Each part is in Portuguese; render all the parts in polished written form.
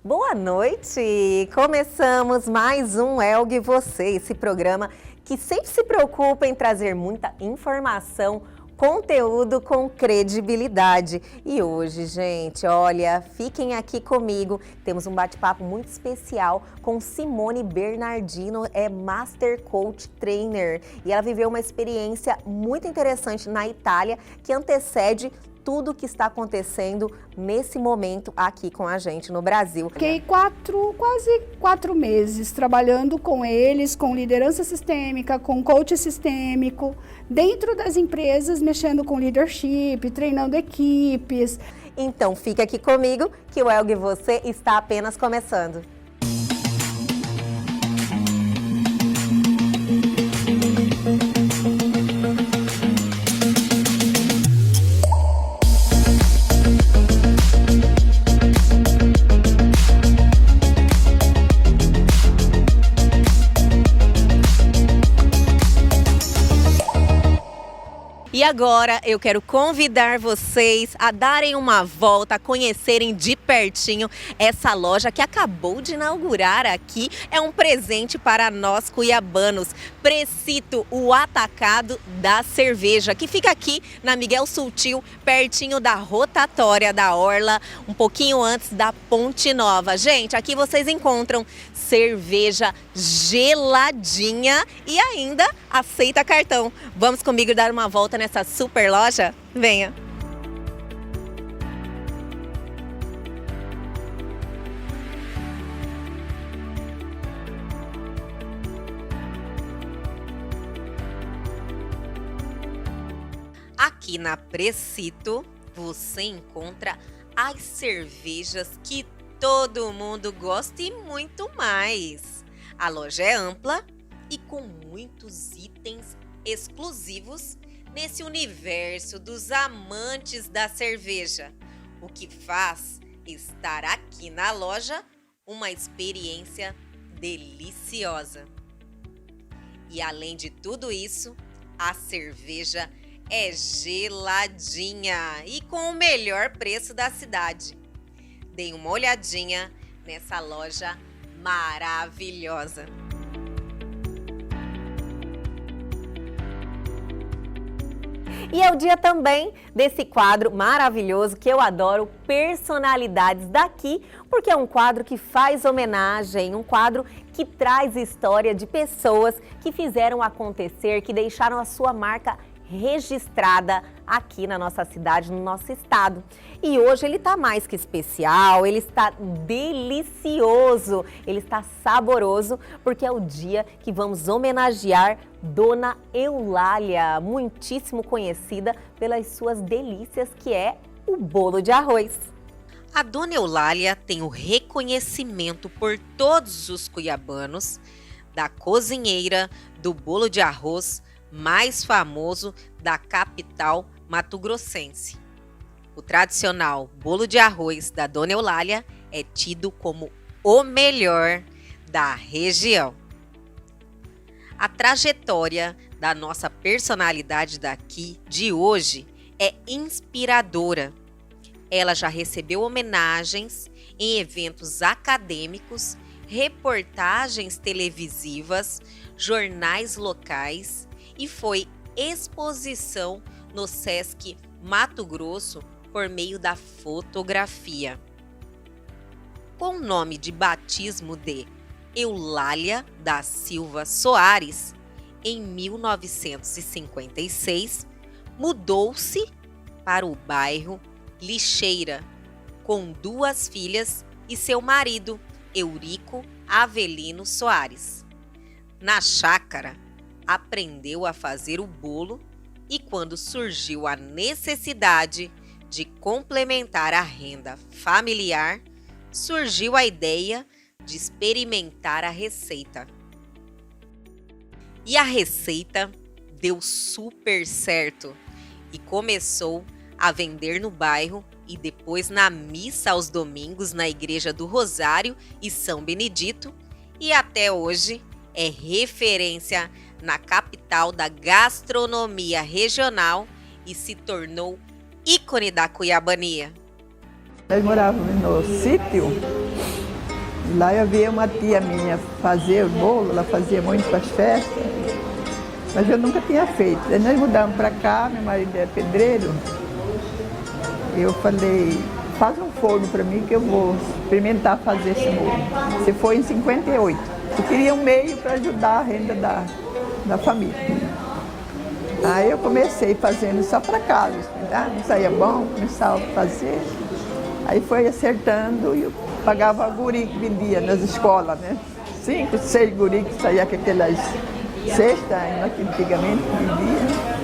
Boa noite! Começamos mais um Elgue Você, esse programa que sempre se preocupa em trazer muita informação, conteúdo com credibilidade. E hoje, gente, olha, fiquem aqui comigo. Temos um bate-papo muito especial com Simone Bernardino, é Master Coach Trainer. E ela viveu uma experiência muito interessante na Itália que antecede tudo o que está acontecendo nesse momento aqui com a gente no Brasil. Fiquei quase 4 meses trabalhando com eles, com liderança sistêmica, com coach sistêmico, dentro das empresas, mexendo com leadership, treinando equipes. Então fica aqui comigo que o Elgue Você está apenas começando. E agora eu quero convidar vocês a darem uma volta, a conhecerem de pertinho essa loja que acabou de inaugurar aqui. É um presente para nós cuiabanos. Precito, o atacado da cerveja, que fica aqui na Miguel Sutil, pertinho da rotatória da Orla, um pouquinho antes da Ponte Nova. Gente, aqui vocês encontram cerveja geladinha e ainda aceita cartão. Vamos comigo dar uma volta nessa super loja? Venha! Aqui na Precito você encontra as cervejas que todo mundo gosta e muito mais. A loja é ampla e com muitos itens exclusivos nesse universo dos amantes da cerveja, o que faz estar aqui na loja uma experiência deliciosa. E além de tudo isso, a cerveja é geladinha e com o melhor preço da cidade. Deem uma olhadinha nessa loja maravilhosa. E é o dia também desse quadro maravilhoso que eu adoro, Personalidades daqui, porque é um quadro que faz homenagem, um quadro que traz história de pessoas que fizeram acontecer, que deixaram a sua marca registrada aqui na nossa cidade, no nosso estado. E hoje ele está mais que especial, ele está delicioso, ele está saboroso, porque é o dia que vamos homenagear Dona Eulália, muitíssimo conhecida pelas suas delícias, que é o bolo de arroz. A Dona Eulália tem o reconhecimento por todos os cuiabanos da cozinheira do bolo de arroz mais famoso da capital mato-grossense. O tradicional bolo de arroz da Dona Eulália é tido como o melhor da região. A trajetória da nossa personalidade daqui de hoje é inspiradora. Ela já recebeu homenagens em eventos acadêmicos, reportagens televisivas, jornais locais e foi exposição no Sesc Mato Grosso por meio da fotografia. Com o nome de batismo de Eulália da Silva Soares, em 1956, mudou-se para o bairro Lixeira, com 2 filhas e seu marido, Eurico Avelino Soares. Na chácara, aprendeu a fazer o bolo e, quando surgiu a necessidade de complementar a renda familiar, surgiu a ideia de experimentar a receita. E a receita deu super certo e começou a vender no bairro e depois na missa aos domingos na Igreja do Rosário e São Benedito, e até hoje é referência na capital da gastronomia regional e se tornou ícone da cuiabania. Nós morávamos no sítio Lá eu vi uma tia minha fazer o bolo, ela fazia muito para as festas, mas eu nunca tinha feito. Aí nós mudamos para cá, meu marido é pedreiro, eu falei, faz um forno para mim que eu vou experimentar fazer esse bolo. Você foi em 58. Eu queria um meio para ajudar a renda da família. Aí eu comecei fazendo só para casa, tá? Não saía bom, começava a fazer. Aí foi acertando e eu pagava guri que vendia nas escolas, né? 5, 6 guri que saía com aquelas cestas, antigamente vendia.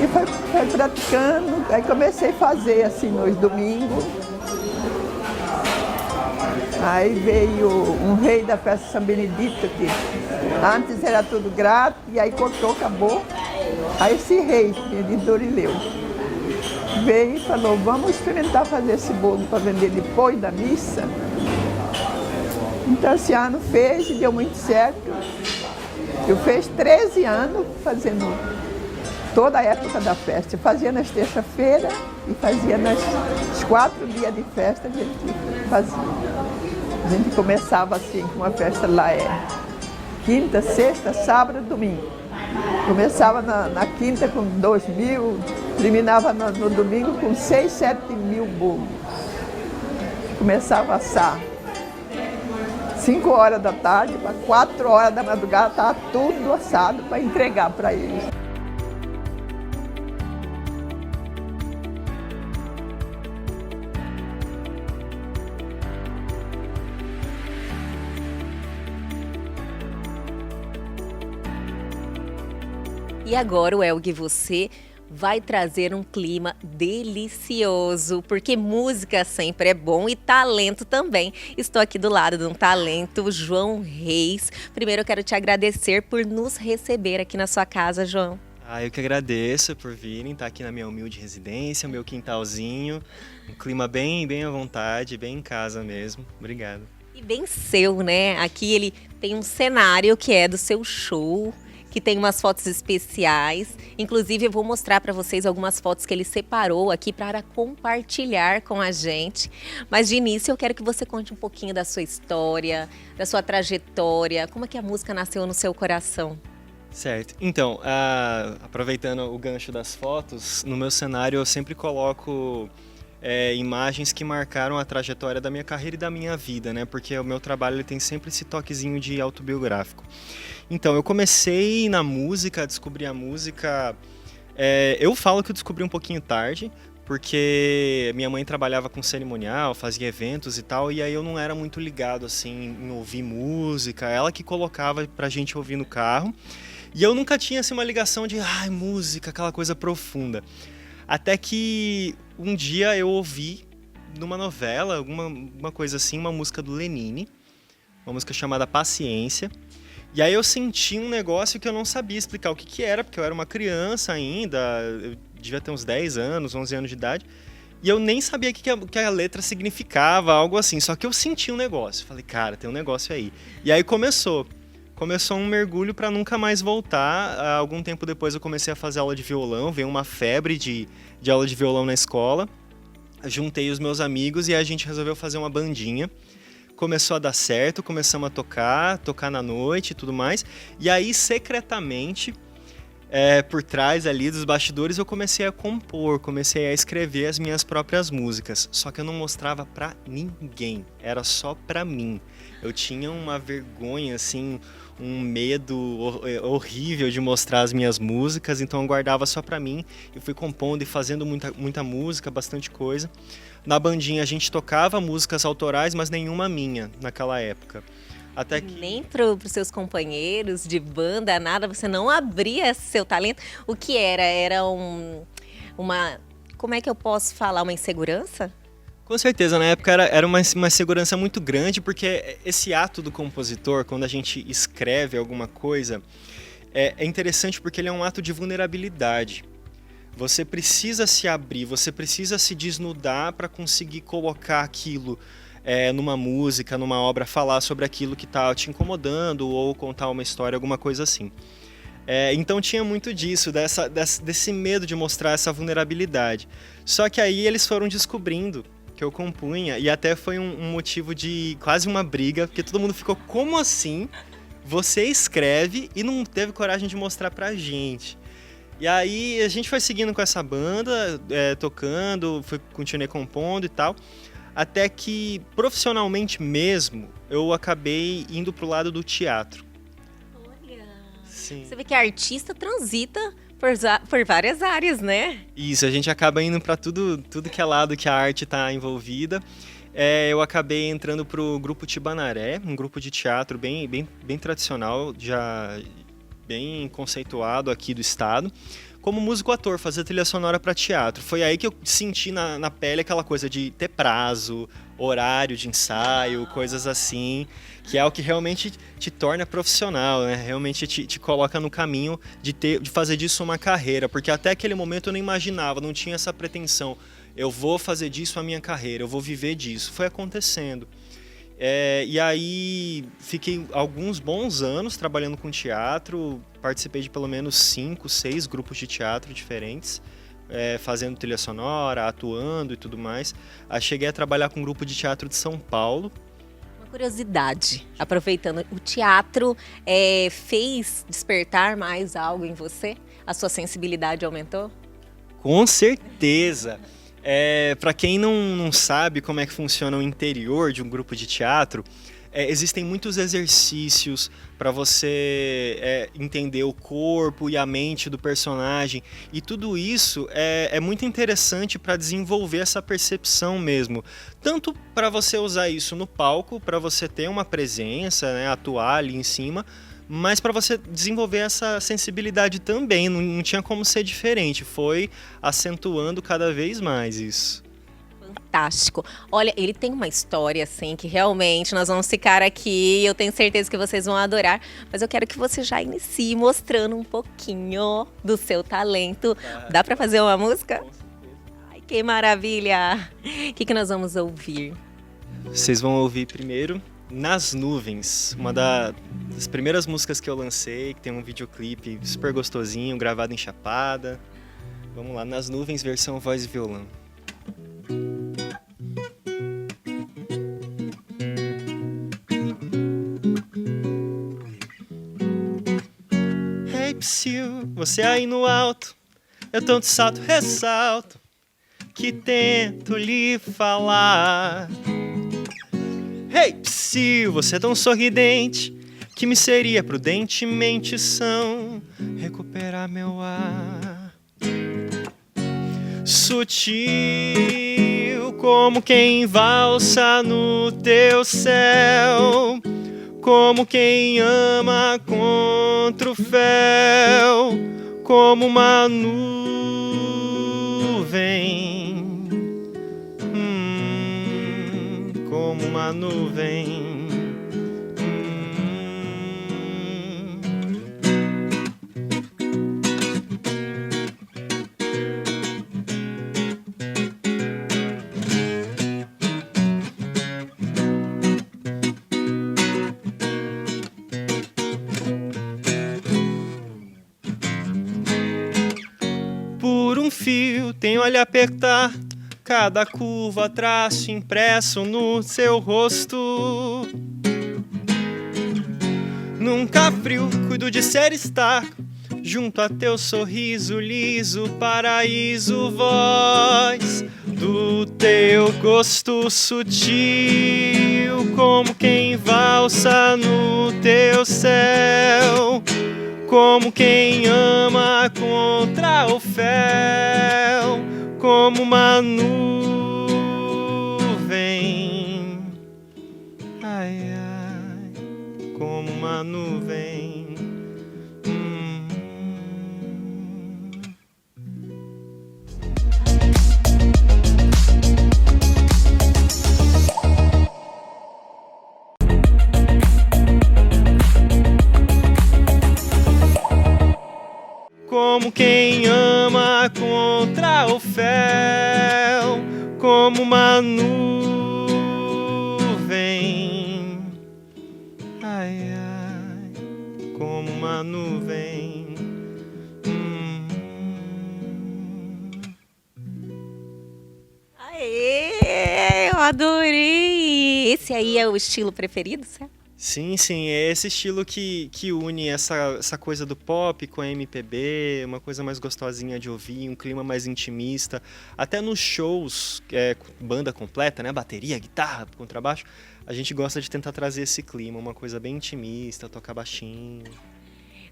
E foi praticando, aí comecei a fazer assim nos domingos. Aí veio um rei da festa São Benedito, que antes era tudo grátis, e aí cortou, acabou. Aí esse rei, de Dorileu, veio e falou, vamos experimentar fazer esse bolo para vender depois da missa. Então esse ano fez e deu muito certo. Eu fiz 13 anos fazendo toda a época da festa. Eu fazia nas terça-feira e fazia nos 4 dias de festa, a gente fazia. A gente começava assim, com uma festa lá quinta, sexta, sábado, domingo. Começava na quinta com 2.000, terminava no domingo com 6, 7 mil bolos. Começava a assar 5 horas da tarde, para 4 horas da madrugada, estava tudo assado para entregar para eles. E agora, Welg, você vai trazer um clima delicioso, porque música sempre é bom e talento também. Estou aqui do lado de um talento, João Reis. Primeiro eu quero te agradecer por nos receber aqui na sua casa, João. Eu que agradeço por virem, estar aqui na minha humilde residência, meu quintalzinho, um clima bem à vontade, bem em casa mesmo. Obrigado. E bem seu, né? Aqui ele tem um cenário que é do seu show, que tem umas fotos especiais. Inclusive, eu vou mostrar para vocês algumas fotos que ele separou aqui para compartilhar com a gente. Mas de início, eu quero que você conte um pouquinho da sua história, da sua trajetória, como é que a música nasceu no seu coração? Certo. Então, aproveitando o gancho das fotos, no meu cenário eu sempre coloco imagens que marcaram a trajetória da minha carreira e da minha vida, né? Porque o meu trabalho ele tem sempre esse toquezinho de autobiográfico. Então, eu comecei na música, a descobrir a música. Eu falo que eu descobri um pouquinho tarde, porque minha mãe trabalhava com cerimonial, fazia eventos e tal, e aí eu não era muito ligado assim em ouvir música, ela que colocava pra gente ouvir no carro. E eu nunca tinha assim, uma ligação de música, aquela coisa profunda. Até que um dia eu ouvi numa novela, alguma coisa assim, uma música do Lenine, uma música chamada Paciência. E aí eu senti um negócio que eu não sabia explicar o que era, porque eu era uma criança ainda, eu devia ter uns 10 anos, 11 anos de idade, e eu nem sabia o que a letra significava, algo assim, só que eu senti um negócio. Falei, cara, tem um negócio aí. E aí começou um mergulho para nunca mais voltar. Algum tempo depois eu comecei a fazer aula de violão, veio uma febre de aula de violão na escola, juntei os meus amigos e a gente resolveu fazer uma bandinha. Começou a dar certo, começamos a tocar na noite e tudo mais. E aí, secretamente, por trás ali dos bastidores, eu comecei a compor, comecei a escrever as minhas próprias músicas. Só que eu não mostrava pra ninguém, era só pra mim. Eu tinha uma vergonha, assim, um medo horrível de mostrar as minhas músicas, então eu guardava só pra mim. Eu fui compondo e fazendo muita música, bastante coisa. Na bandinha a gente tocava músicas autorais, mas nenhuma minha naquela época. Até que... Nem para os seus companheiros de banda, nada, você não abria seu talento. O que era? Era uma... Como é que eu posso falar? Uma insegurança? Com certeza, na época era uma segurança muito grande, porque esse ato do compositor, quando a gente escreve alguma coisa, é interessante porque ele é um ato de vulnerabilidade. Você precisa se abrir, você precisa se desnudar para conseguir colocar aquilo numa música, numa obra, falar sobre aquilo que está te incomodando ou contar uma história, alguma coisa assim. Então tinha muito disso, desse medo de mostrar essa vulnerabilidade. Só que aí eles foram descobrindo que eu compunha, e até foi um motivo de quase uma briga, porque todo mundo ficou, como assim? Você escreve e não teve coragem de mostrar pra gente. E aí a gente foi seguindo com essa banda, tocando, continuei compondo e tal, até que profissionalmente mesmo eu acabei indo pro lado do teatro. Olha, Sim. você vê que a artista transita por várias áreas, né? Isso, a gente acaba indo para tudo que é lado que a arte está envolvida. Eu acabei entrando pro grupo Tibanaré, um grupo de teatro bem tradicional, já bem conceituado aqui do estado, como músico-ator, fazer trilha sonora para teatro. Foi aí que eu senti na pele aquela coisa de ter prazo, horário de ensaio, coisas assim, que é o que realmente te torna profissional, né? Realmente te coloca no caminho de fazer disso uma carreira, porque até aquele momento eu não imaginava, não tinha essa pretensão. Eu vou fazer disso a minha carreira, eu vou viver disso. Foi acontecendo. E aí fiquei alguns bons anos trabalhando com teatro, participei de pelo menos 5, 6 grupos de teatro diferentes, fazendo trilha sonora, atuando e tudo mais. Aí cheguei a trabalhar com um grupo de teatro de São Paulo. Uma curiosidade, aproveitando, o teatro fez despertar mais algo em você? A sua sensibilidade aumentou? Com certeza! Para quem não sabe como é que funciona o interior de um grupo de teatro, existem muitos exercícios para você entender o corpo e a mente do personagem, e tudo isso é muito interessante para desenvolver essa percepção mesmo, tanto para você usar isso no palco, para você ter uma presença, né, atuar ali em cima, mas para você desenvolver essa sensibilidade também, não tinha como ser diferente, foi acentuando cada vez mais isso. Fantástico. Olha, ele tem uma história assim que realmente nós vamos ficar aqui, eu tenho certeza que vocês vão adorar, mas eu quero que você já inicie mostrando um pouquinho do seu talento. Dá para fazer uma música? Com certeza. Ai, que maravilha! O que nós vamos ouvir? Vocês vão ouvir primeiro Nas Nuvens, uma das primeiras músicas que eu lancei, que tem um videoclipe super gostosinho, gravado em Chapada. Vamos lá, Nas Nuvens, versão voz e violão. Hey, Psyu, você aí no alto, eu tanto salto, ressalto, que tento lhe falar. Hey, Psyu, você é tão sorridente que me seria prudentemente são recuperar meu ar. Sutil como quem valsa no teu céu, como quem ama contra o fel, como uma nuvem. Como uma nuvem. Por um fio tenho a lhe apertar, cada curva, traço impresso no seu rosto. Nunca frio, cuido de ser estar junto a teu sorriso liso, paraíso, voz do teu gosto sutil, como quem valsa no teu céu, como quem ama contra o fel, como uma nuvem, ai, ai, como uma nuvem. Como quem ama contra o fel, como uma nuvem, ai, ai, como uma nuvem. Aê! adorei! Esse aí é o estilo preferido, certo? Sim, sim, é esse estilo que une essa coisa do pop com a MPB, uma coisa mais gostosinha de ouvir, um clima mais intimista. Até nos shows, banda completa, né, bateria, guitarra, contrabaixo, a gente gosta de tentar trazer esse clima, uma coisa bem intimista, tocar baixinho.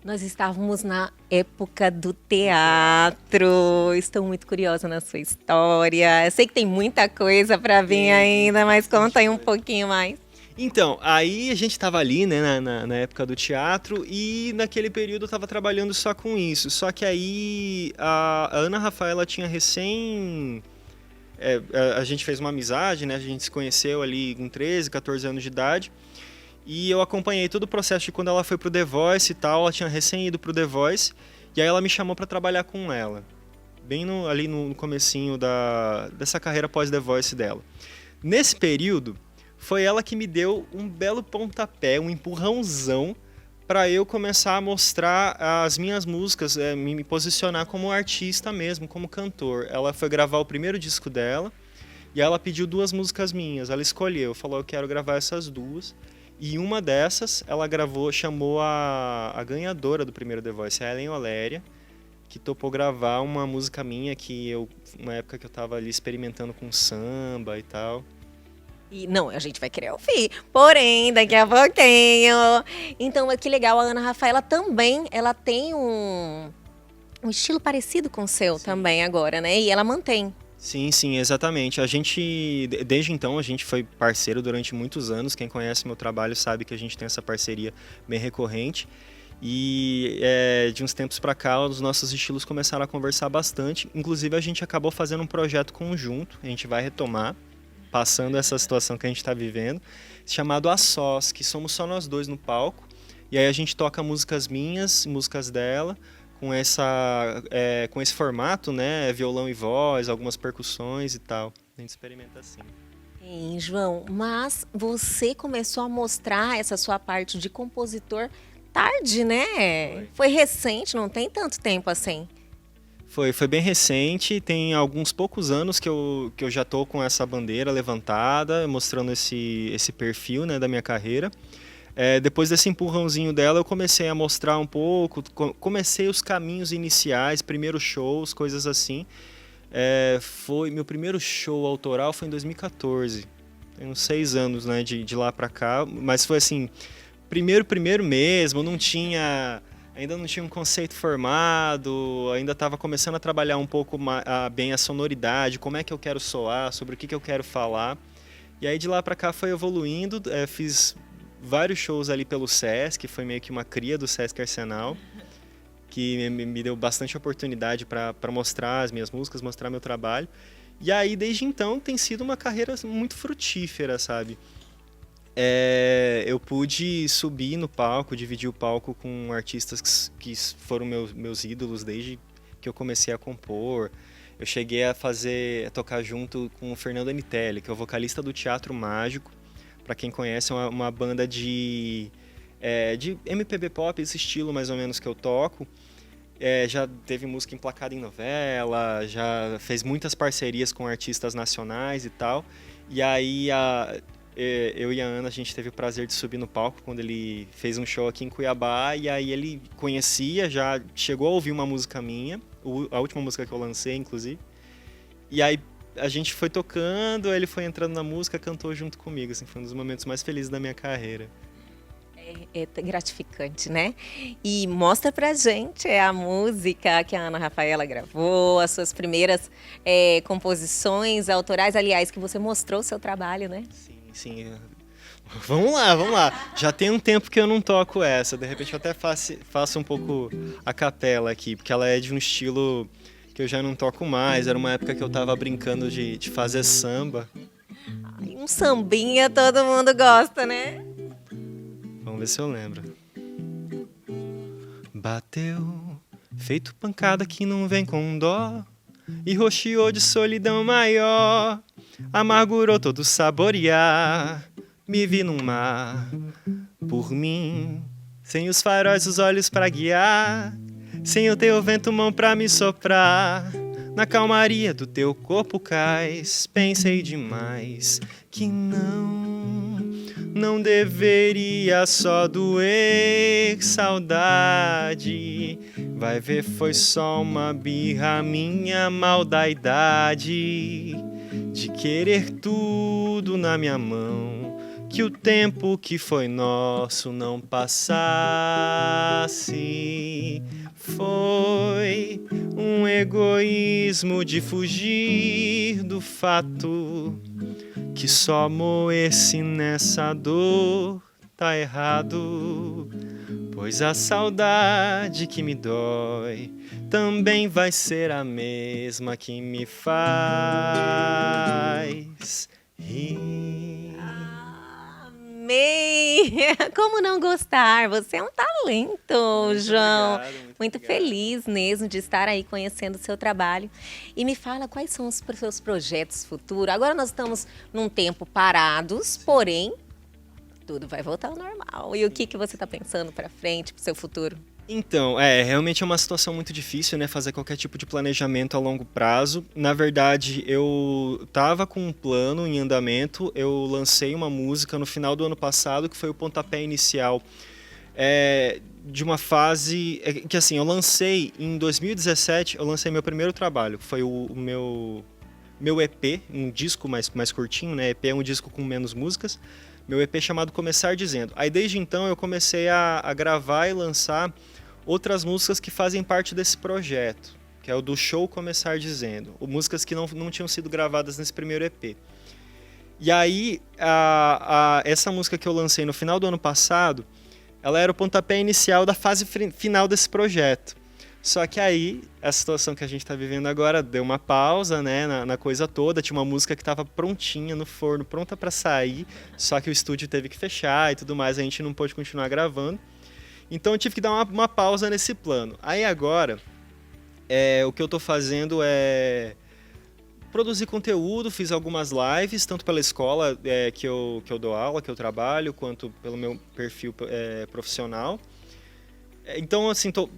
Nós estávamos na época do teatro. Estou muito curiosa na sua história. Eu sei que tem muita coisa para vir ainda, mas conta aí um pouquinho mais. Então, aí a gente estava ali, né, na época do teatro, e naquele período eu estava trabalhando só com isso. Só que aí a Ana Rafaela tinha recém... a gente fez uma amizade, né, a gente se conheceu ali com 13, 14 anos de idade, e eu acompanhei todo o processo de quando ela foi pro The Voice e tal, ela tinha recém ido pro The Voice, e aí ela me chamou para trabalhar com ela, bem ali no comecinho dessa carreira pós-The Voice dela. Nesse período, foi ela que me deu um belo pontapé, um empurrãozão para eu começar a mostrar as minhas músicas, me posicionar como artista mesmo, como cantor. Ela foi gravar o primeiro disco dela e ela pediu 2 músicas minhas. Ela escolheu, falou, eu quero gravar essas 2. E uma dessas, ela gravou, chamou a ganhadora do primeiro The Voice, a Ellen Oléria, que topou gravar uma música minha uma época que eu tava ali experimentando com samba e tal. E, não, a gente vai querer ouvir, porém, daqui a pouquinho. Então, que legal, a Ana Rafaela também, ela tem um estilo parecido com o seu também agora, né? E ela mantém. Sim, sim, exatamente. Desde então, a gente foi parceiro durante muitos anos. Quem conhece meu trabalho sabe que a gente tem essa parceria bem recorrente. E de uns tempos para cá, os nossos estilos começaram a conversar bastante. Inclusive, a gente acabou fazendo um projeto conjunto, a gente vai retomar, passando essa situação que a gente está vivendo, chamado A Sós, que somos só nós 2 no palco. E aí a gente toca músicas minhas, músicas dela, com esse formato, né? Violão e voz, algumas percussões e tal. A gente experimenta assim. Hein, João, mas você começou a mostrar essa sua parte de compositor tarde, né? Foi recente, não tem tanto tempo assim. Foi bem recente, tem alguns poucos anos que eu já tô com essa bandeira levantada, mostrando esse perfil, né, da minha carreira. Depois desse empurrãozinho dela, eu comecei a mostrar um pouco, comecei os caminhos iniciais, primeiros shows, coisas assim. Meu primeiro show autoral foi em 2014, tem uns 6 anos, né, de lá pra cá, mas foi assim, primeiro mesmo, ainda não tinha um conceito formado, ainda estava começando a trabalhar um pouco bem a sonoridade, como é que eu quero soar, sobre o que eu quero falar. E aí de lá para cá foi evoluindo, fiz vários shows ali pelo Sesc, foi meio que uma cria do Sesc Arsenal, que me deu bastante oportunidade para mostrar as minhas músicas, mostrar meu trabalho. E aí desde então tem sido uma carreira muito frutífera, sabe? Eu pude subir no palco, dividir o palco com artistas que foram meus ídolos desde que eu comecei a compor. Eu cheguei a tocar junto com o Fernando Anitelli, que é o vocalista do Teatro Mágico. Para quem conhece, é uma banda de MPB pop, esse estilo mais ou menos que eu toco. Já teve música emplacada em novela, já fez muitas parcerias com artistas nacionais e tal. E aí eu e a Ana, a gente teve o prazer de subir no palco quando ele fez um show aqui em Cuiabá, e aí ele conhecia, já chegou a ouvir uma música minha, a última música que eu lancei, inclusive. E aí a gente foi tocando, ele foi entrando na música, cantou junto comigo, assim, foi um dos momentos mais felizes da minha carreira. É gratificante, né? E mostra pra gente a música que a Ana Rafaela gravou, as suas primeiras composições autorais, aliás, que você mostrou o seu trabalho, né? Sim. Vamos lá. Já tem um tempo que eu não toco essa. De repente eu até faço um pouco a capela aqui, porque ela é de um estilo que eu já não toco mais. Era uma época que eu tava brincando de fazer samba. Ai, um sambinha todo mundo gosta, né? Vamos ver se eu lembro. Bateu, feito pancada que não vem com dó, e roxeou de solidão maior. Amargurou todo saborear, me vi num mar, por mim, sem os faróis, os olhos pra guiar, sem o teu vento, mão pra me soprar. Na calmaria do teu corpo cais, pensei demais que não deveria só doer saudade. Vai ver, foi só uma birra, minha maldade de querer tudo na minha mão, que o tempo que foi nosso não passasse. Foi um egoísmo de fugir do fato que só moer-se nessa dor tá errado, pois a saudade que me dói também vai ser a mesma que me faz rir. Amei! Como não gostar? Você é um talento, João. Muito obrigado. feliz mesmo de estar aí conhecendo o seu trabalho. E me fala quais são os seus projetos futuros. Agora nós estamos num tempo parados, porém, tudo vai voltar ao normal. E o que você está pensando para frente, para o seu futuro? Então, realmente é uma situação muito difícil, né, fazer qualquer tipo de planejamento a longo prazo. Na verdade, eu estava com um plano em andamento, eu lancei uma música no final do ano passado, que foi o pontapé inicial de uma fase que, assim, eu lancei em 2017, eu lancei meu primeiro trabalho, foi o meu EP, um disco mais curtinho, né, EP é um disco com menos músicas, meu EP chamado Começar Dizendo. Aí desde então eu comecei a gravar e lançar outras músicas que fazem parte desse projeto, que é o do show Começar Dizendo, músicas que não tinham sido gravadas nesse primeiro EP. E aí, essa música que eu lancei no final do ano passado, ela era o pontapé inicial da fase final desse projeto. Só que aí, a situação que a gente está vivendo agora deu uma pausa, né, na coisa toda. Tinha uma música que estava prontinha no forno, pronta para sair, só que o estúdio teve que fechar e tudo mais, a gente não pôde continuar gravando. Então eu tive que dar uma pausa nesse plano. Aí agora, o que eu estou fazendo é produzir conteúdo, fiz algumas lives, tanto pela escola que eu dou aula, que eu trabalho, quanto pelo meu perfil profissional. Então, assim, estou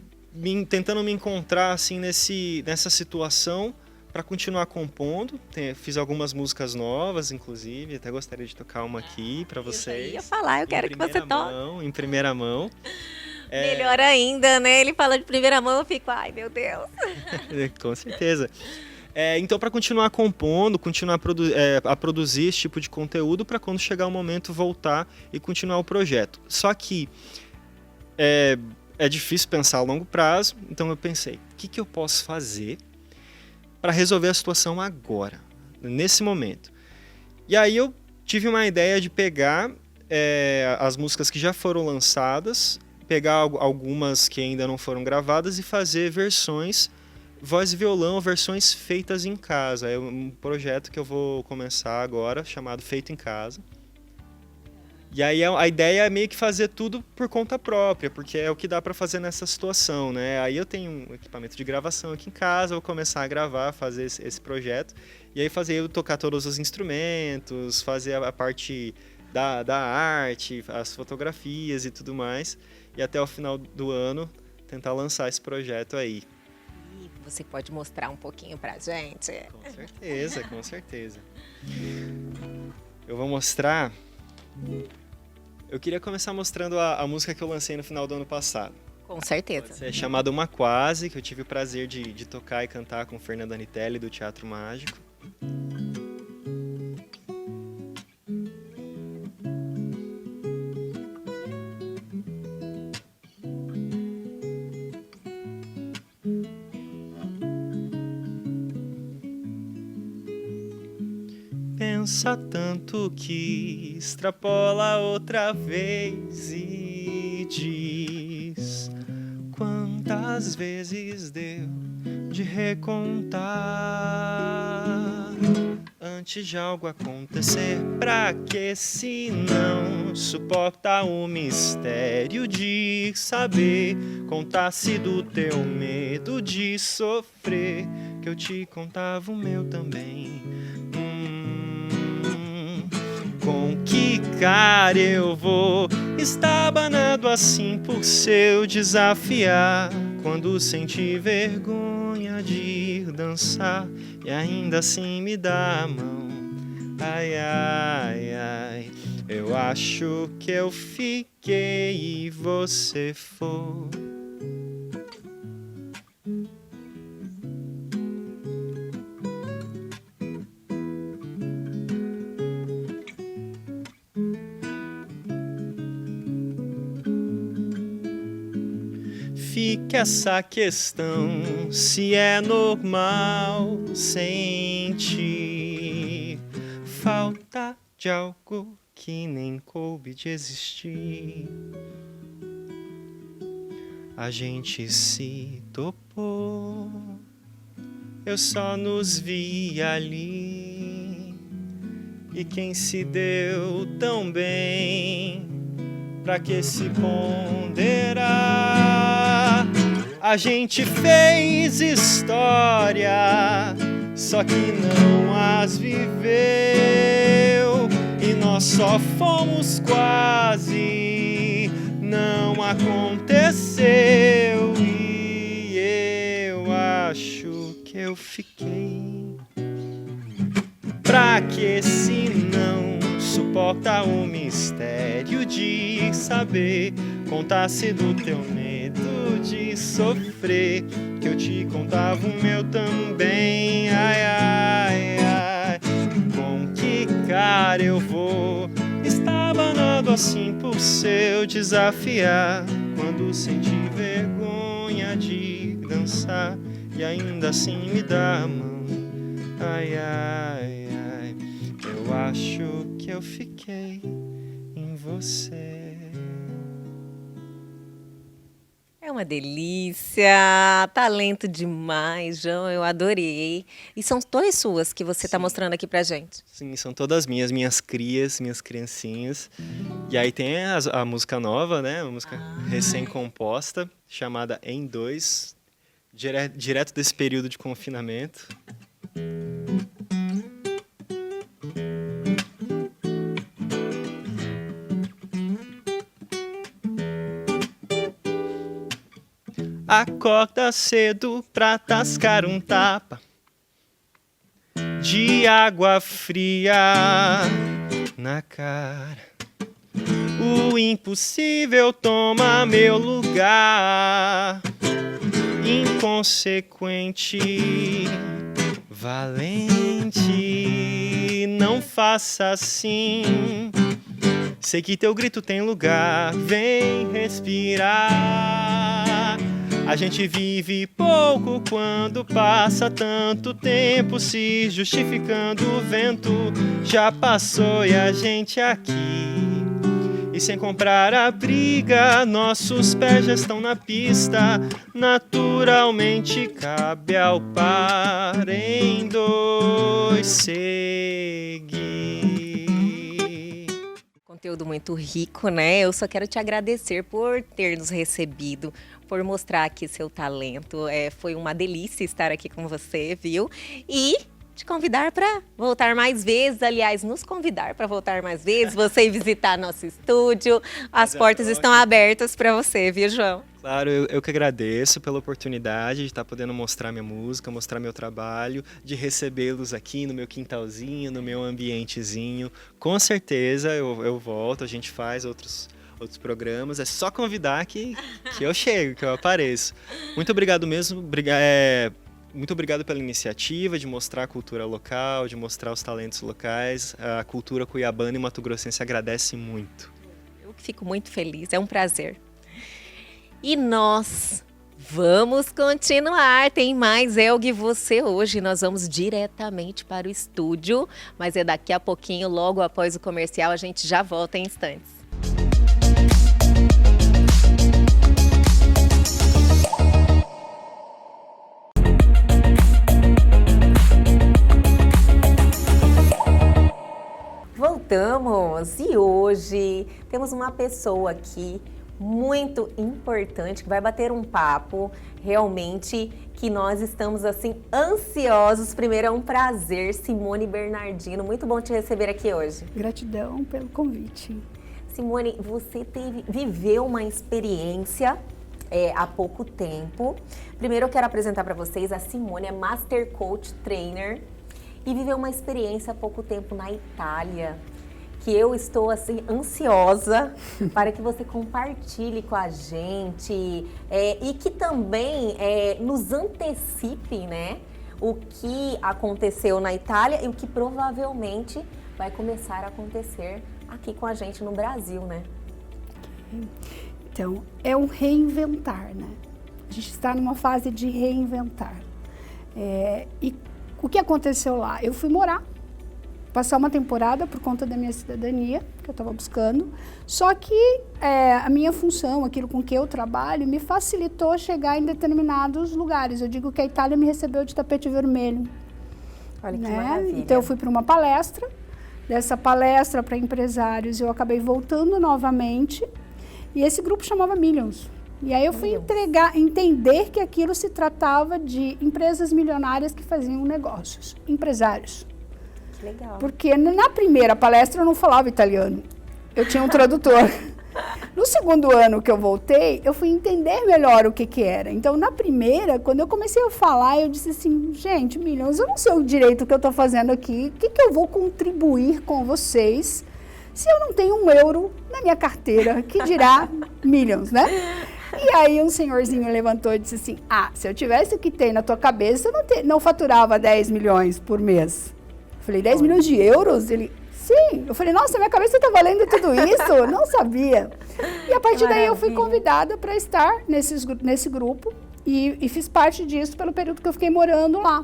tentando me encontrar assim, nessa situação para continuar compondo. Fiz algumas músicas novas, inclusive, até gostaria de tocar uma aqui para vocês. Eu ia falar, eu quero que você toque. Em primeira mão. Melhor ainda, né? Ele fala de primeira mão, eu fico, ai meu Deus. Com certeza. Então, para continuar compondo, continuar a produzir esse tipo de conteúdo, para quando chegar o momento voltar e continuar o projeto. Só que é difícil pensar a longo prazo, então eu pensei, o que eu posso fazer para resolver a situação agora, nesse momento? E aí eu tive uma ideia de pegar as músicas que já foram lançadas, pegar algumas que ainda não foram gravadas e fazer versões voz e violão, versões feitas em casa. É um projeto que eu vou começar agora, chamado Feito em Casa. E aí a ideia é meio que fazer tudo por conta própria, porque é o que dá para fazer nessa situação, né? Aí eu tenho um equipamento de gravação aqui em casa, vou começar a gravar, fazer esse projeto, e aí eu tocar todos os instrumentos, fazer a parte da arte, as fotografias e tudo mais, e até o final do ano tentar lançar esse projeto aí. Você pode mostrar um pouquinho pra gente? Com certeza, com certeza. Eu vou mostrar. Eu queria começar mostrando a música que eu lancei no final do ano passado. Com certeza. É chamada Uma Quase, que eu tive o prazer de tocar e cantar com Fernanda Nitelli, do Teatro Mágico. Pensa tanto que extrapola outra vez e diz quantas vezes deu de recontar antes de algo acontecer. Pra que se não suporta o mistério de saber? Contasse do teu medo de sofrer, que eu te contava o meu também. Com que cara eu vou estabanado assim por seu desafiar? quando senti vergonha de dançar e ainda assim me dá a mão. Ai, ai, ai, eu acho que eu fiquei e você foi. Fica essa questão, se é normal sentir falta de algo que nem coube de existir. A gente se topou, eu só nos vi ali. E quem se deu tão bem, pra que se ponderar? A gente fez história, só que não as viveu. E nós só fomos quase, não aconteceu. E eu acho que eu fiquei. Pra que se não suporta o mistério de saber? Contasse do teu medo de sofrer, que eu te contava o meu também. Ai, ai, ai, com que cara eu vou estar banando assim por seu desafiar, quando senti vergonha de dançar e ainda assim me dá a mão. Ai, ai, ai, eu acho que eu fiquei em você. É uma delícia, talento demais, João, eu adorei. E são todas suas que você está mostrando aqui pra gente. Sim, são todas minhas crias, minhas criancinhas. E aí tem a música nova, né? Uma música recém-composta, chamada Em Dois, direto desse período de confinamento. Acorda cedo pra tascar um tapa de água fria na cara. O impossível toma meu lugar. Inconsequente, valente, não faça assim. Sei que teu grito tem lugar, vem respirar. A gente vive pouco quando passa tanto tempo se justificando. O vento já passou e a gente aqui. E sem comprar a briga, nossos pés já estão na pista. Naturalmente cabe ao par em dois seguir. Conteúdo muito rico, né? Eu só quero te agradecer por ter nos recebido, por mostrar aqui seu talento. Foi uma delícia estar aqui com você, viu? E te convidar para voltar mais vezes, aliás, nos convidar para voltar mais vezes, você ir visitar nosso estúdio. As portas estão abertas para você, viu, João? Claro, eu que agradeço pela oportunidade de estar podendo mostrar minha música, mostrar meu trabalho, de recebê-los aqui no meu quintalzinho, no meu ambientezinho. Com certeza eu volto, a gente faz outros programas, é só convidar que eu chego, que eu apareço. Muito obrigado mesmo, muito obrigado pela iniciativa de mostrar a cultura local, de mostrar os talentos locais. A cultura cuiabana e mato-grossense agradece muito. Eu fico muito feliz, é um prazer. E nós vamos continuar, tem mais Elgue Você hoje, nós vamos diretamente para o estúdio, mas é daqui a pouquinho, logo após o comercial, a gente já volta em instantes. Voltamos e hoje temos uma pessoa aqui muito importante que vai bater um papo realmente que nós estamos assim ansiosos. Primeiro é um prazer, Simone Bernardino, muito bom te receber aqui hoje. Gratidão pelo convite. Simone, você viveu uma experiência há pouco tempo. Primeiro eu quero apresentar para vocês a Simone, é Master Coach Trainer e viveu uma experiência há pouco tempo na Itália, que eu estou assim ansiosa para que você compartilhe com a gente e que também nos antecipe, né, o que aconteceu na Itália e o que provavelmente vai começar a acontecer aqui com a gente no Brasil, né? Então, é um reinventar, né? A gente está numa fase de reinventar. E o que aconteceu lá? Eu fui morar, passar uma temporada por conta da minha cidadania, que eu estava buscando, só que a minha função, aquilo com que eu trabalho, me facilitou chegar em determinados lugares. Eu digo que a Itália me recebeu de tapete vermelho. Olha que né? maravilha. Então eu fui para uma palestra, dessa palestra para empresários eu acabei voltando novamente, e esse grupo chamava Millions. E aí eu fui entender que aquilo se tratava de empresas milionárias que faziam negócios, empresários. Que legal. Porque na primeira palestra eu não falava italiano, eu tinha um tradutor. No segundo ano que eu voltei, eu fui entender melhor o que era. Então, na primeira, quando eu comecei a falar, eu disse assim, gente, Millions, eu não sei o direito que eu estou fazendo aqui, o que eu vou contribuir com vocês se eu não tenho €1 na minha carteira, que dirá Millions, né? E aí um senhorzinho levantou e disse assim, se eu tivesse o que tem na tua cabeça, eu não faturava 10 milhões por mês. Eu falei, 10 milhões de euros? Ele, sim. Eu falei, nossa, minha cabeça está valendo tudo isso? Eu não sabia. E a partir daí eu fui convidada para estar nesse grupo e fiz parte disso pelo período que eu fiquei morando lá.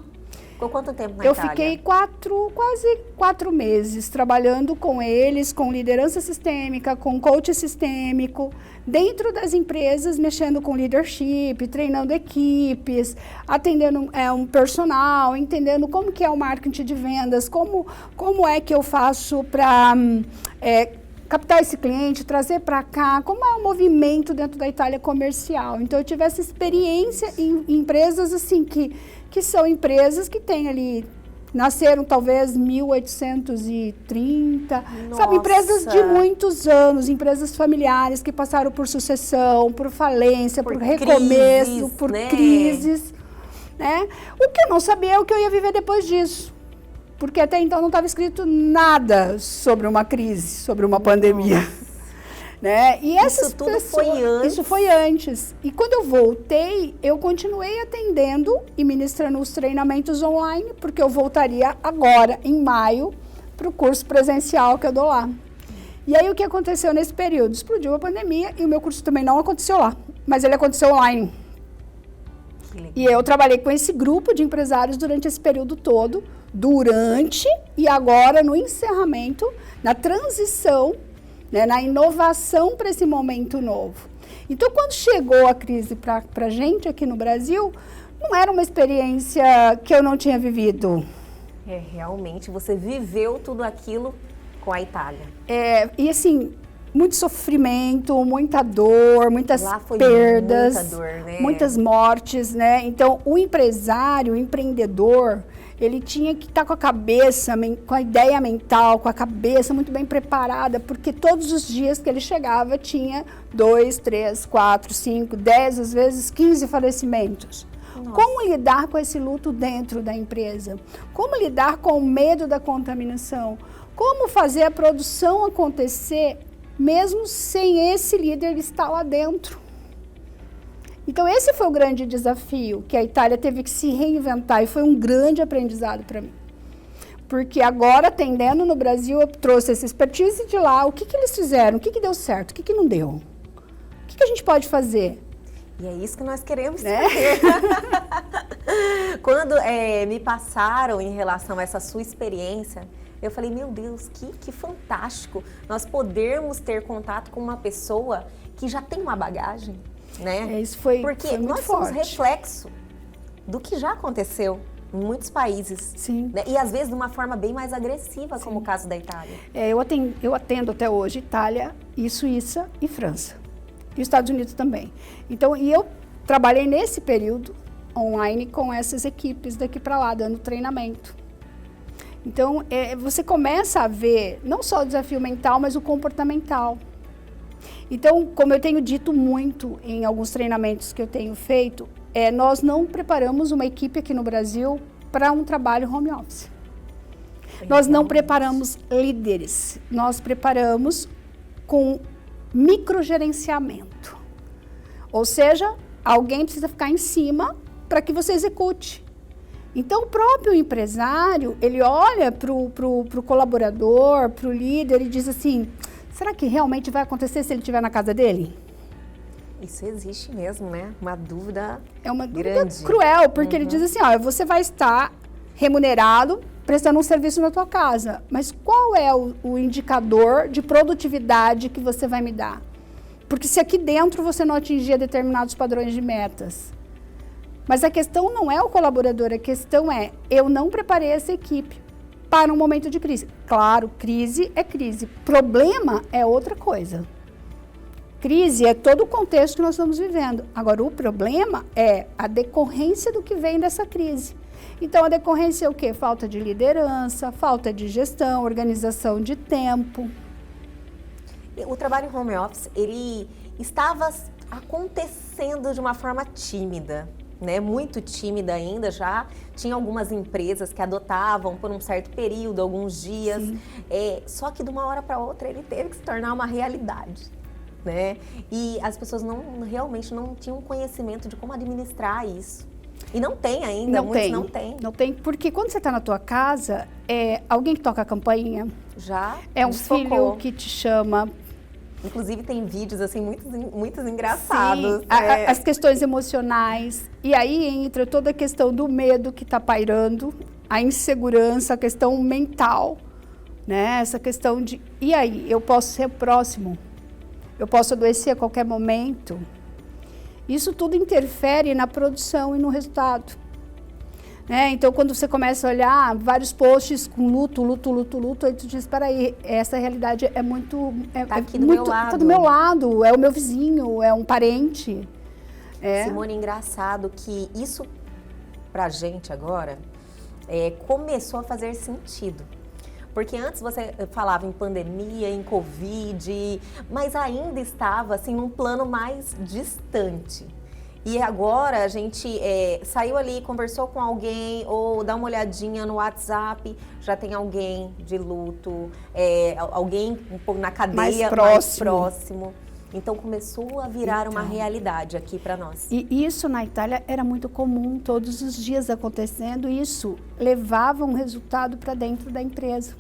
Ficou quanto tempo na Eu Itália? fiquei quase 4 meses trabalhando com eles, com liderança sistêmica, com coach sistêmico, dentro das empresas, mexendo com leadership, treinando equipes, atendendo um personal, entendendo como que é o marketing de vendas, como é que eu faço para captar esse cliente, trazer para cá, como é o movimento dentro da Itália comercial. Então, eu tive essa experiência em empresas assim que são empresas que têm ali, nasceram talvez 1830, sabe, empresas de muitos anos, empresas familiares que passaram por sucessão, por falência, por recomeço, por crises, né? O que eu não sabia é o que eu ia viver depois disso. Porque até então não estava escrito nada sobre uma crise, sobre uma pandemia. Né? E isso tudo foi antes. Isso foi antes. E quando eu voltei, eu continuei atendendo e ministrando os treinamentos online, porque eu voltaria agora, em maio, para o curso presencial que eu dou lá. E aí o que aconteceu nesse período? Explodiu a pandemia e o meu curso também não aconteceu lá, mas ele aconteceu online. E eu trabalhei com esse grupo de empresários durante esse período todo, durante e agora no encerramento, na transição, né, na inovação para esse momento novo. Então, quando chegou a crise para a gente aqui no Brasil, não era uma experiência que eu não tinha vivido. Realmente, você viveu tudo aquilo com a Itália. E assim, muito sofrimento, muita dor, muitas perdas, muita dor, né? Muitas mortes, né? Então, o empresário, o empreendedor, ele tinha que estar com a cabeça, com a ideia mental, com a cabeça muito bem preparada, porque todos os dias que ele chegava tinha 2, 3, 4, 5, 10, às vezes 15 falecimentos. Nossa. Como lidar com esse luto dentro da empresa? Como lidar com o medo da contaminação? Como fazer a produção acontecer mesmo sem esse líder estar lá dentro? Então, esse foi o grande desafio que a Itália teve que se reinventar e foi um grande aprendizado para mim. Porque agora, atendendo no Brasil, eu trouxe essa expertise de lá, o que eles fizeram, o que deu certo, o que não deu, o que a gente pode fazer. E é isso que nós queremos saber. Quando me passaram em relação a essa sua experiência, eu falei, meu Deus, que fantástico nós podermos ter contato com uma pessoa que já tem uma bagagem. Né? Isso foi Porque foi muito nós forte. somos reflexo do que já aconteceu em muitos países. Sim. Né? E às vezes de uma forma bem mais agressiva, Sim. como o caso da Itália. Eu atendo até hoje Itália, e Suíça e França. E os Estados Unidos também. Então, e eu trabalhei nesse período online com essas equipes daqui para lá, dando treinamento. Então, você começa a ver não só o desafio mental, mas o comportamental. Então, como eu tenho dito muito em alguns treinamentos que eu tenho feito, nós não preparamos uma equipe aqui no Brasil para um trabalho home office. Nós não preparamos líderes, nós preparamos com microgerenciamento. Ou seja, alguém precisa ficar em cima para que você execute. Então, o próprio empresário, ele olha para o colaborador, para o líder e diz assim, será que realmente vai acontecer se ele estiver na casa dele? Isso existe mesmo, né? Uma dúvida É uma dúvida grande. cruel, porque ele diz assim, ó, você vai estar remunerado prestando um serviço na tua casa, mas qual é o indicador de produtividade que você vai me dar? Porque se aqui dentro você não atingir determinados padrões de metas. Mas a questão não é o colaborador, a questão é, eu não preparei essa equipe para um momento de crise. Claro, crise é crise, problema é outra coisa. Crise é todo o contexto que nós estamos vivendo. Agora, o problema é a decorrência do que vem dessa crise. Então, a decorrência é o quê? Falta de liderança, falta de gestão, organização de tempo. O trabalho home office, ele estava acontecendo de uma forma tímida, né? Muito tímida ainda, já tinha algumas empresas que adotavam por um certo período, alguns dias, só que de uma hora para outra ele teve que se tornar uma realidade, né? E as pessoas realmente não tinham conhecimento de como administrar isso. E não tem ainda, muitos não tem. Não tem, porque quando você está na tua casa, alguém que toca a campainha, já é um desfocou. filho que te chama. Inclusive tem vídeos assim muitos engraçados. Sim, as questões emocionais. E aí entra toda a questão do medo que está pairando, a insegurança, a questão mental, né? Essa questão de, e aí, eu posso ser próximo? Eu posso adoecer a qualquer momento? Isso tudo interfere na produção e no resultado. Então, quando você começa a olhar vários posts com luto, aí tu diz, espera aí, essa realidade é muito... Tá aqui do meu lado. Tá do meu lado, é o meu vizinho, é um parente. Simone, engraçado que isso, pra gente agora, começou a fazer sentido. Porque antes você falava em pandemia, em Covid, mas ainda estava assim num plano mais distante. E agora a gente saiu ali, conversou com alguém ou dá uma olhadinha no WhatsApp, já tem alguém de luto, alguém um pouco na cadeia mais próximo. Então começou a virar uma realidade aqui para nós. E isso na Itália era muito comum, todos os dias acontecendo, e isso levava um resultado para dentro da empresa.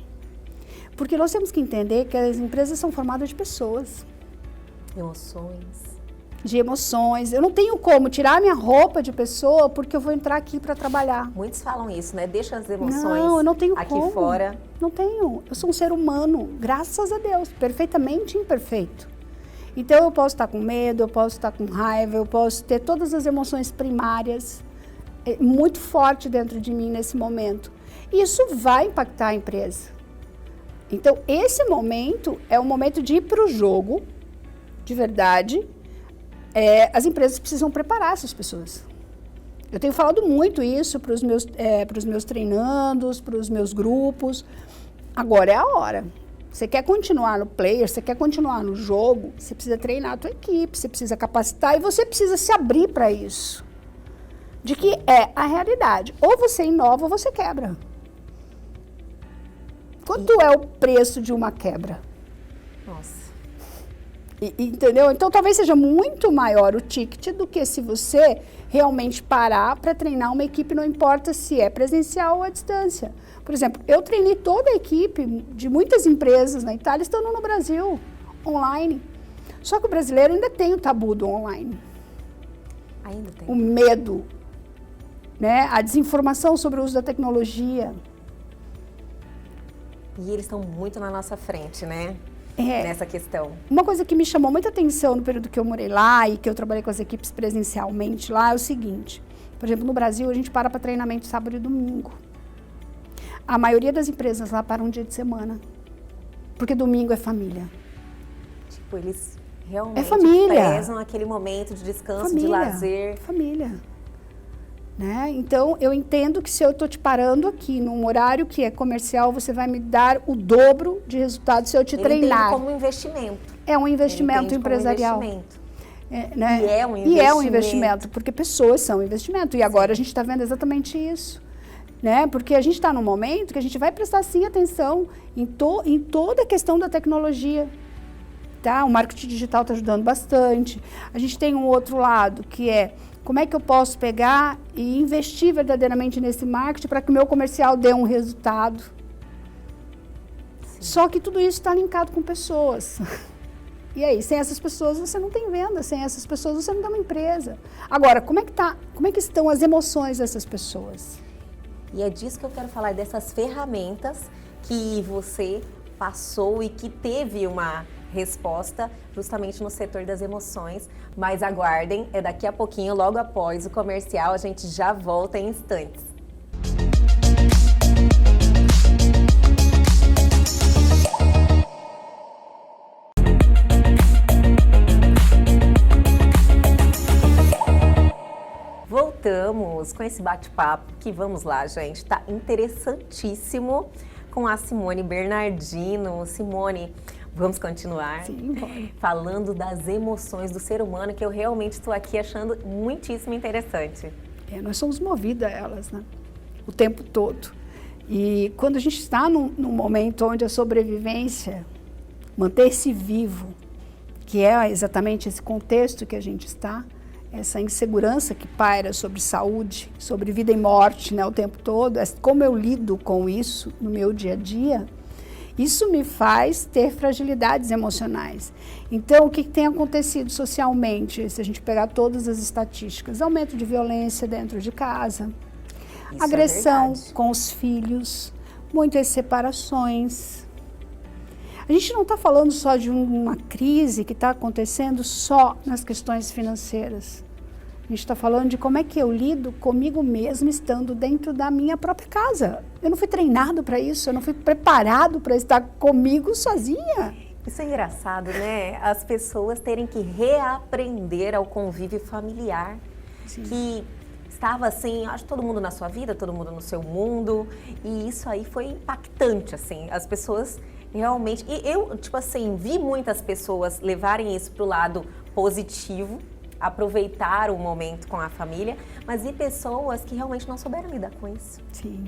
Porque nós temos que entender que as empresas são formadas de pessoas. De emoções. Eu não tenho como tirar minha roupa de pessoa porque eu vou entrar aqui para trabalhar. Muitos falam isso, né? Deixa as emoções eu não tenho aqui como. fora. Não tenho. Eu sou um ser humano, graças a Deus, perfeitamente imperfeito. Então eu posso estar com medo, eu posso estar com raiva, eu posso ter todas as emoções primárias muito forte dentro de mim nesse momento. E isso vai impactar a empresa. Então, esse momento é o momento de ir para o jogo, de verdade. As empresas precisam preparar essas pessoas. Eu tenho falado muito isso para os meus treinandos, para os meus grupos. Agora é a hora. Você quer continuar no player, você quer continuar no jogo, você precisa treinar a tua equipe, você precisa capacitar e você precisa se abrir para isso. De que é a realidade. Ou você inova ou você quebra. Quanto é o preço de uma quebra? Nossa. Entendeu? Então, talvez seja muito maior o ticket do que se você realmente parar para treinar uma equipe, não importa se é presencial ou à distância. Por exemplo, eu treinei toda a equipe de muitas empresas na Itália, estando no Brasil, online. Só que o brasileiro ainda tem o tabu do online. Ainda tem. O medo, né? A desinformação sobre o uso da tecnologia. E eles estão muito na nossa frente, né? Nessa questão. Uma coisa que me chamou muita atenção no período que eu morei lá e que eu trabalhei com as equipes presencialmente lá é o seguinte. Por exemplo, no Brasil, a gente para treinamento sábado e domingo. A maioria das empresas lá para um dia de semana. Porque domingo é família. Tipo, eles realmente família. prezam aquele momento de descanso, de lazer. Família. Né? Então, eu entendo que se eu estou te parando aqui num horário que é comercial, você vai me dar o dobro de resultado se eu te treinar. Como investimento. É um investimento empresarial. Como investimento. Né? E é um investimento, porque pessoas são investimento. E agora a gente está vendo exatamente isso. Né? Porque a gente está num momento que a gente vai prestar, sim, atenção em toda a questão da tecnologia. Tá? O marketing digital está ajudando bastante. A gente tem um outro lado, que é como é que eu posso pegar e investir verdadeiramente nesse marketing para que o meu comercial dê um resultado. Sim. Só que tudo isso está linkado com pessoas. E aí, sem essas pessoas você não tem venda, sem essas pessoas você não tem uma empresa. Agora, como é que estão as emoções dessas pessoas? E é disso que eu quero falar, dessas ferramentas que você passou e que teve uma resposta justamente no setor das emoções. Mas aguardem, é daqui a pouquinho, logo após o comercial, a gente já volta em instantes. Voltamos com esse bate-papo que, vamos lá, gente, tá interessantíssimo com a Simone Bernardino. Simone, vamos continuar. Sim, pode. Falando das emoções do ser humano, que eu realmente estou aqui achando muitíssimo interessante. Nós somos movidos a elas, né? O tempo todo. E quando a gente está num momento onde a sobrevivência, manter-se vivo, que é exatamente esse contexto que a gente está, essa insegurança que paira sobre saúde, sobre vida e morte, né, o tempo todo, como eu lido com isso no meu dia a dia, isso me faz ter fragilidades emocionais. Então, o que tem acontecido socialmente, se a gente pegar todas as estatísticas? Aumento de violência dentro de casa, isso, agressão com os filhos, muitas separações. A gente não está falando só de uma crise que está acontecendo só nas questões financeiras. A gente está falando de como é que eu lido comigo mesmo estando dentro da minha própria casa. Eu não fui treinado para isso, eu não fui preparado para estar comigo sozinha. Isso é engraçado, né? As pessoas terem que reaprender ao convívio familiar. Sim. Que estava assim, acho que todo mundo na sua vida, todo mundo no seu mundo. E isso aí foi impactante, assim. As pessoas realmente... E eu, tipo assim, vi muitas pessoas levarem isso para o lado positivo, aproveitar o momento com a família, mas vi pessoas que realmente não souberam lidar com isso. Sim.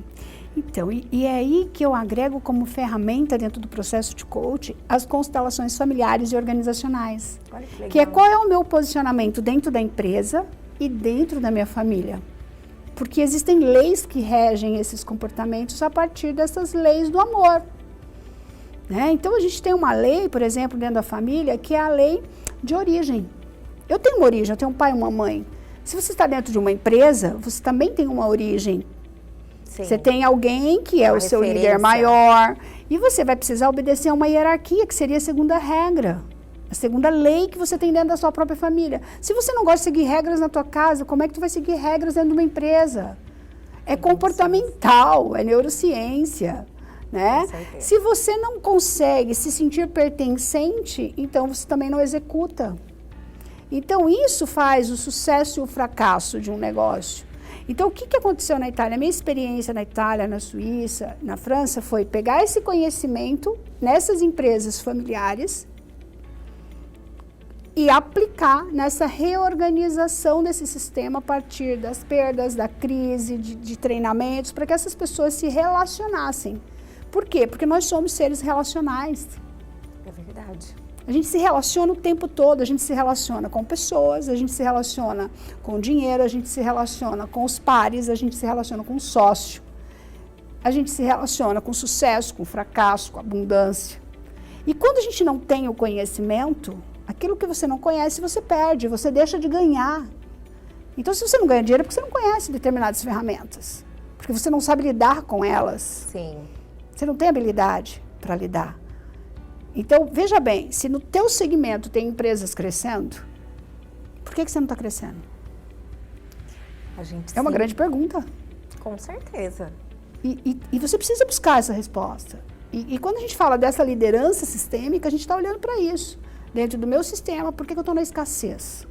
Então, e é aí que eu agrego como ferramenta dentro do processo de coach as constelações familiares e organizacionais. Olha que legal. Que é qual é o meu posicionamento dentro da empresa e dentro da minha família. Porque existem leis que regem esses comportamentos a partir dessas leis do amor. Né? Então, a gente tem uma lei, por exemplo, dentro da família, que é a lei de origem. Eu tenho uma origem, eu tenho um pai e uma mãe. Se você está dentro de uma empresa, você também tem uma origem. Sim. Você tem alguém que é o seu líder maior e você vai precisar obedecer a uma hierarquia, que seria a segunda regra, a segunda lei que você tem dentro da sua própria família. Se você não gosta de seguir regras na tua casa, como é que tu vai seguir regras dentro de uma empresa? É comportamental, é neurociência. Né? Se você não consegue se sentir pertencente, então você também não executa. Então, isso faz o sucesso e o fracasso de um negócio. Então, o que aconteceu na Itália? A minha experiência na Itália, na Suíça, na França, foi pegar esse conhecimento nessas empresas familiares e aplicar nessa reorganização desse sistema a partir das perdas, da crise, de treinamentos, para que essas pessoas se relacionassem. Por quê? Porque nós somos seres relacionais. É verdade. A gente se relaciona o tempo todo, a gente se relaciona com pessoas, a gente se relaciona com dinheiro, a gente se relaciona com os pares, a gente se relaciona com o sócio, a gente se relaciona com sucesso, com fracasso, com abundância. E quando a gente não tem o conhecimento, aquilo que você não conhece, você perde, você deixa de ganhar. Então, se você não ganha dinheiro, é porque você não conhece determinadas ferramentas, porque você não sabe lidar com elas. Sim. Você não tem habilidade para lidar. Então, veja bem, se no teu segmento tem empresas crescendo, por que você não está crescendo? É uma grande pergunta. Com certeza. E você precisa buscar essa resposta. E quando a gente fala dessa liderança sistêmica, a gente está olhando para isso. Dentro do meu sistema, por que eu estou na escassez?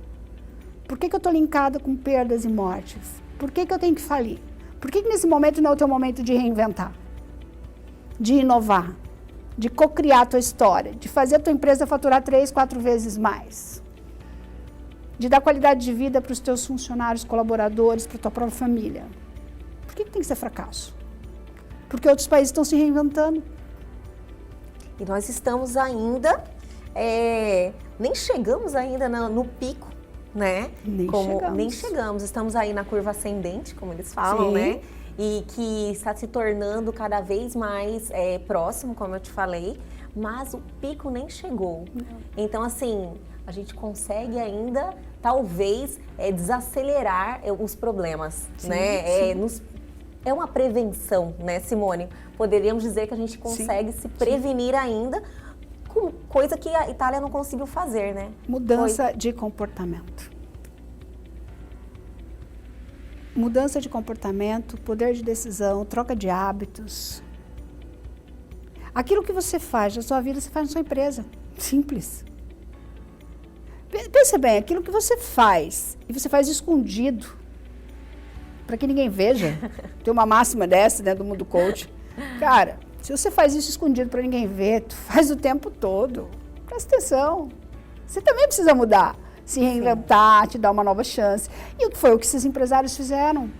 Por que eu estou linkada com perdas e mortes? Por que eu tenho que falir? Por que nesse momento não é o teu momento de reinventar? De inovar? De co-criar a tua história? De fazer a tua empresa faturar 3, 4 vezes mais? De dar qualidade de vida para os teus funcionários, colaboradores, para a tua própria família? Por que tem que ser fracasso? Porque outros países estão se reinventando. E nós estamos ainda, nem chegamos ainda no pico, né? Nem chegamos. Estamos aí na curva ascendente, como eles falam, Sim. né? E que está se tornando cada vez mais próximo, como eu te falei, mas o pico nem chegou. Não. Então, assim, a gente consegue ainda, talvez, desacelerar os problemas, sim, né? Sim. É uma prevenção, né, Simone? Poderíamos dizer que a gente consegue se prevenir ainda com coisa que a Itália não conseguiu fazer, né? Mudança de comportamento. Mudança de comportamento, poder de decisão, troca de hábitos. Aquilo que você faz na sua vida, você faz na sua empresa. Simples. Pensa bem, aquilo que você faz, e você faz escondido, para que ninguém veja. Tem uma máxima dessa dentro do mundo coach. Cara, se você faz isso escondido para ninguém ver, tu faz o tempo todo. Presta atenção. Você também precisa mudar, se reinventar, te dar uma nova chance. E foi o que esses empresários fizeram.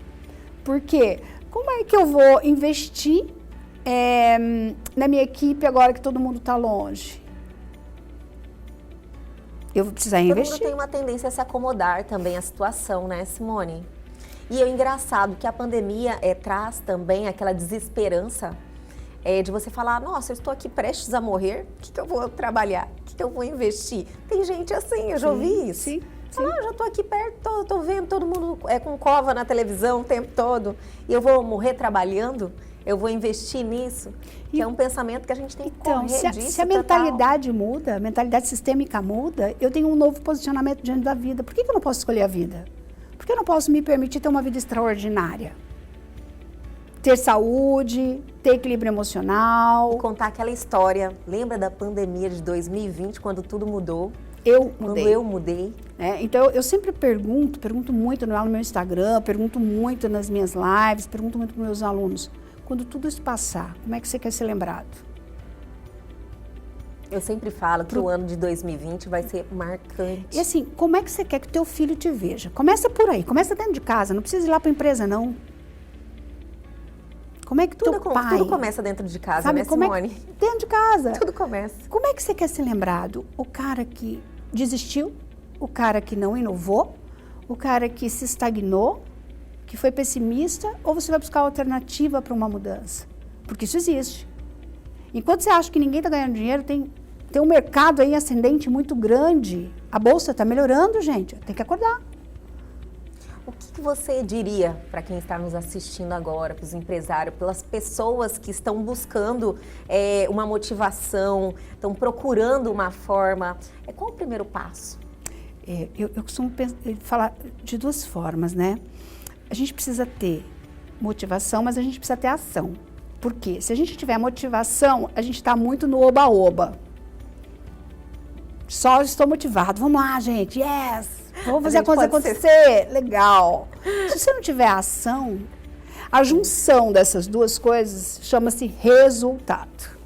Por quê? Como é que eu vou investir na minha equipe agora que todo mundo está longe? Eu vou precisar investir. Todo mundo tem uma tendência a se acomodar também à situação, né, Simone? E é engraçado que a pandemia traz também aquela desesperança de você falar, nossa, eu estou aqui prestes a morrer, o que eu vou trabalhar? O que eu vou investir? Tem gente assim, eu já ouvi isso. Sim. Ah, já estou aqui perto, estou vendo todo mundo com cova na televisão o tempo todo, e eu vou morrer trabalhando? Eu vou investir nisso? Que é um pensamento que a gente tem que correr disso. Se a mentalidade muda, a mentalidade sistêmica muda, eu tenho um novo posicionamento diante da vida. Por que eu não posso escolher a vida? Por que eu não posso me permitir ter uma vida extraordinária? Ter saúde, ter equilíbrio emocional. E contar aquela história. Lembra da pandemia de 2020, quando tudo mudou? Eu mudei. Quando eu mudei. Então, eu sempre pergunto muito no meu Instagram, pergunto muito nas minhas lives, pergunto muito para os meus alunos. Quando tudo isso passar, como é que você quer ser lembrado? Eu sempre falo que o ano de 2020 vai ser marcante. E assim, como é que você quer que o teu filho te veja? Começa por aí, começa dentro de casa, não precisa ir lá para a empresa, não. Como é que teu pai... Tudo começa dentro de casa, sabe, né, Simone? Dentro de casa. Tudo começa. Como é que você quer ser lembrado? O cara que desistiu, o cara que não inovou, o cara que se estagnou, que foi pessimista, ou você vai buscar alternativa para uma mudança? Porque isso existe. Enquanto você acha que ninguém está ganhando dinheiro, tem um mercado aí ascendente muito grande. A bolsa está melhorando, gente. Tem que acordar. O que você diria para quem está nos assistindo agora, para os empresários, pelas pessoas que estão buscando uma motivação, estão procurando uma forma? Qual o primeiro passo? Eu costumo falar de duas formas, né? A gente precisa ter motivação, mas a gente precisa ter ação. Por quê? Se a gente tiver motivação, a gente está muito no oba-oba. Só estou motivado. Vamos lá, gente. Yes! Vamos fazer a coisa acontecer. Legal. Se você não tiver ação, a junção dessas duas coisas chama-se resultado.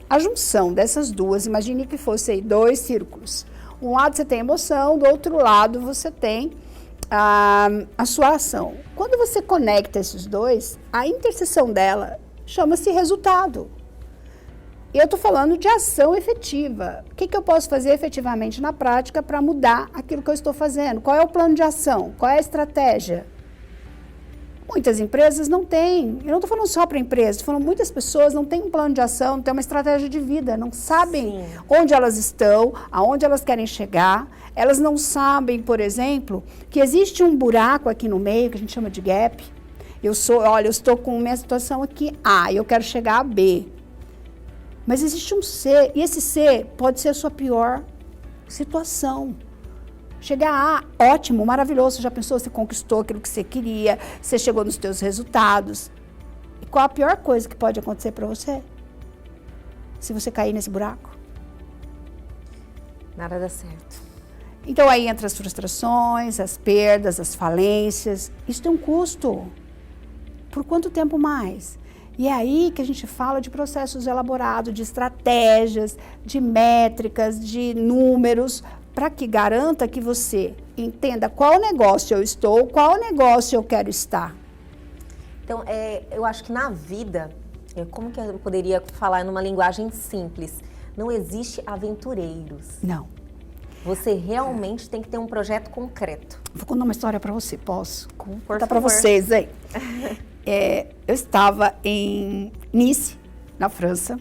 A junção dessas duas, imagine que fossem 2 círculos. Um lado você tem emoção, do outro lado você tem a sua ação. Quando você conecta esses dois, a interseção dela chama-se resultado. Eu estou falando de ação efetiva. O que eu posso fazer efetivamente na prática para mudar aquilo que eu estou fazendo? Qual é o plano de ação? Qual é a estratégia? Muitas empresas não têm. Eu não estou falando só para empresas, estou falando muitas pessoas não têm um plano de ação, não têm uma estratégia de vida, não sabem onde elas estão, aonde elas querem chegar. Elas não sabem, por exemplo, que existe um buraco aqui no meio, que a gente chama de gap. Eu estou com minha situação aqui A, eu quero chegar a B. Mas existe um C, e esse C pode ser a sua pior situação. Chegar a ótimo, maravilhoso, você já pensou, você conquistou aquilo que você queria, você chegou nos seus resultados. E qual a pior coisa que pode acontecer para você? Se você cair nesse buraco? Nada dá certo. Então aí entra as frustrações, as perdas, as falências. Isso tem um custo. Por quanto tempo mais? E é aí que a gente fala de processos elaborados, de estratégias, de métricas, de números, para que garanta que você entenda qual negócio eu estou, qual negócio eu quero estar. Então, eu acho que na vida, como que eu poderia falar numa linguagem simples? Não existe aventureiros. Não. Você realmente tem que ter um projeto concreto. Vou contar uma história para você, posso? Por Contar para favor. vocês aí. Eu estava em Nice, na França,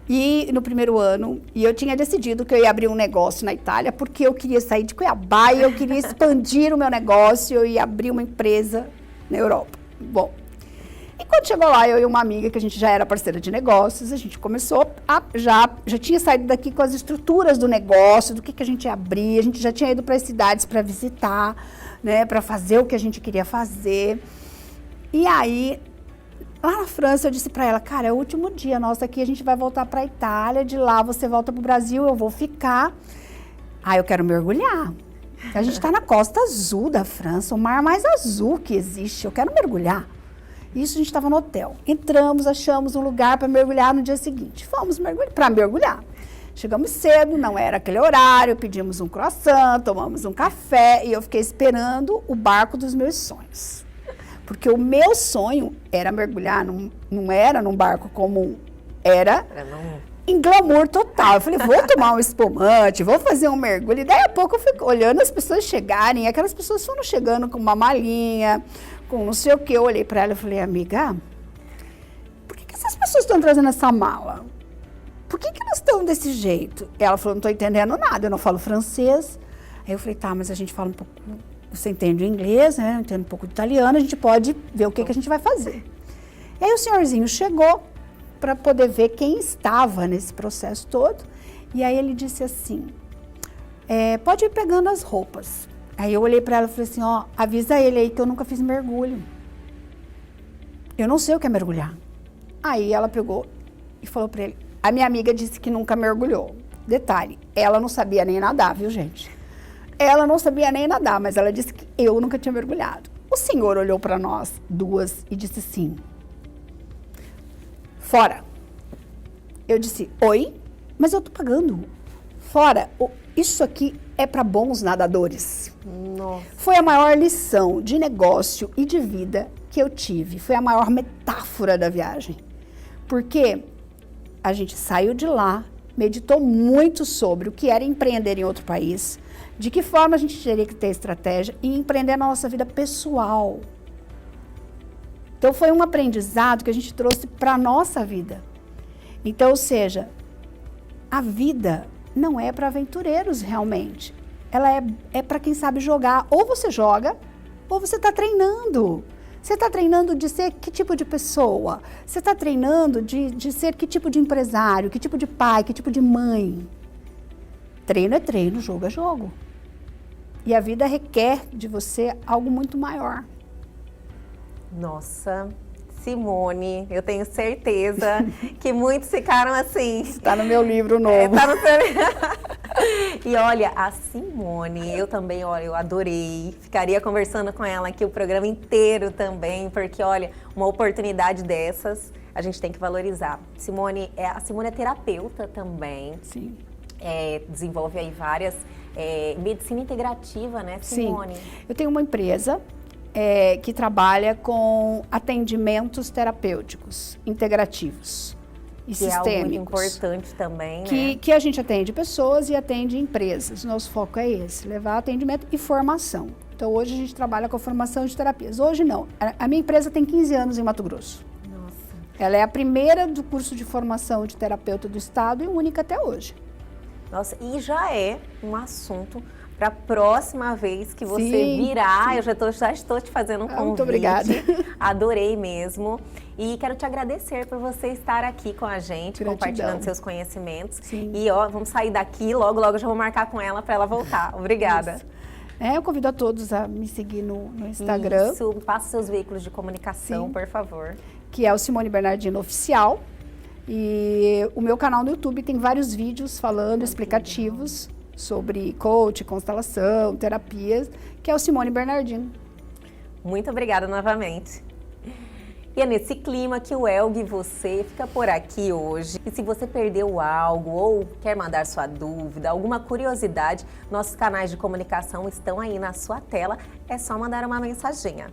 e no primeiro ano, e eu tinha decidido que eu ia abrir um negócio na Itália, porque eu queria sair de Cuiabá e eu queria expandir o meu negócio, eu ia abrir uma empresa na Europa. Bom, e quando chegou lá, eu e uma amiga, que a gente já era parceira de negócios, a gente começou já tinha saído daqui com as estruturas do negócio, do que a gente ia abrir, a gente já tinha ido para as cidades para visitar, né, para fazer o que a gente queria fazer. E aí, lá na França, eu disse para ela, cara, é o último dia nosso aqui, a gente vai voltar para a Itália, de lá você volta para o Brasil, eu vou ficar. Eu quero mergulhar. A gente está na costa azul da França, o mar mais azul que existe, eu quero mergulhar. Isso a gente estava no hotel. Entramos, achamos um lugar para mergulhar no dia seguinte. Fomos para mergulhar. Chegamos cedo, não era aquele horário, pedimos um croissant, tomamos um café e eu fiquei esperando o barco dos meus sonhos. Porque o meu sonho era mergulhar, não era num barco comum, era em glamour total. Eu falei, vou tomar um espumante, vou fazer um mergulho. E daí a pouco eu fui olhando as pessoas chegarem, aquelas pessoas foram chegando com uma malinha, com não sei o que. Eu olhei para ela e falei, amiga, por que essas pessoas estão trazendo essa mala? Por que elas estão desse jeito? Ela falou, não estou entendendo nada, eu não falo francês. Aí eu falei, tá, mas a gente fala um pouco, você entende inglês, né? Eu entendo um pouco de italiano, a gente pode ver o que a gente vai fazer. E aí o senhorzinho chegou para poder ver quem estava nesse processo todo. E aí ele disse assim, pode ir pegando as roupas. Aí eu olhei para ela e falei assim, avisa ele aí que eu nunca fiz mergulho. Eu não sei o que é mergulhar. Aí ela pegou e falou para ele, a minha amiga disse que nunca mergulhou. Detalhe, ela não sabia nem nadar, viu, gente? Ela não sabia nem nadar, mas ela disse que eu nunca tinha mergulhado. O senhor olhou para nós duas e disse assim, fora. Eu disse, oi? Mas eu tô pagando. Fora, isso aqui é para bons nadadores. Nossa. Foi a maior lição de negócio e de vida que eu tive. Foi a maior metáfora da viagem. Porque a gente saiu de lá, meditou muito sobre o que era empreender em outro país, de que forma a gente teria que ter estratégia e empreender na nossa vida pessoal. Então foi um aprendizado que a gente trouxe para a nossa vida. Então, ou seja, a vida não é para aventureiros realmente. Ela é para quem sabe jogar. Ou você joga, ou você está treinando. Você está treinando de ser que tipo de pessoa? Você está treinando de ser que tipo de empresário, que tipo de pai, que tipo de mãe? Treino é treino, jogo é jogo. E a vida requer de você algo muito maior. Nossa, Simone, eu tenho certeza que muitos ficaram assim. Está no meu livro novo. Tá no seu... E olha, a Simone, eu também, olha, eu adorei. Ficaria conversando com ela aqui o programa inteiro também, porque, olha, uma oportunidade dessas a gente tem que valorizar. Simone, a Simone é terapeuta também. Sim. Desenvolve aí várias medicina integrativa, né, Simone? Sim. Eu tenho uma empresa que trabalha com atendimentos terapêuticos integrativos e que sistêmicos. É algo muito importante também, né? Que a gente atende pessoas e atende empresas. Nosso foco é esse, levar atendimento e formação. Então, hoje a gente trabalha com a formação de terapias. Hoje não. A minha empresa tem 15 anos em Mato Grosso. Nossa. Ela é a primeira do curso de formação de terapeuta do estado e única até hoje. Nossa, e já é um assunto para a próxima vez que você Sim, virar. sim. Eu já estou te fazendo um convite. Muito obrigada. Adorei mesmo. E quero te agradecer por você estar aqui com a gente, Gratidão. compartilhando seus conhecimentos. Sim. E vamos sair daqui, logo eu já vou marcar com ela para ela voltar. Obrigada. Isso. Eu convido a todos a me seguir no Instagram. Isso, passa seus veículos de comunicação, Sim. por favor. Que é o Simone Bernardino Oficial. E o meu canal no YouTube tem vários vídeos falando, explicativos sobre coach, constelação, terapias, que é o Simone Bernardino. Muito obrigada novamente. E é nesse clima que o Elg e você fica por aqui hoje. E se você perdeu algo ou quer mandar sua dúvida, alguma curiosidade, nossos canais de comunicação estão aí na sua tela. É só mandar uma mensaginha.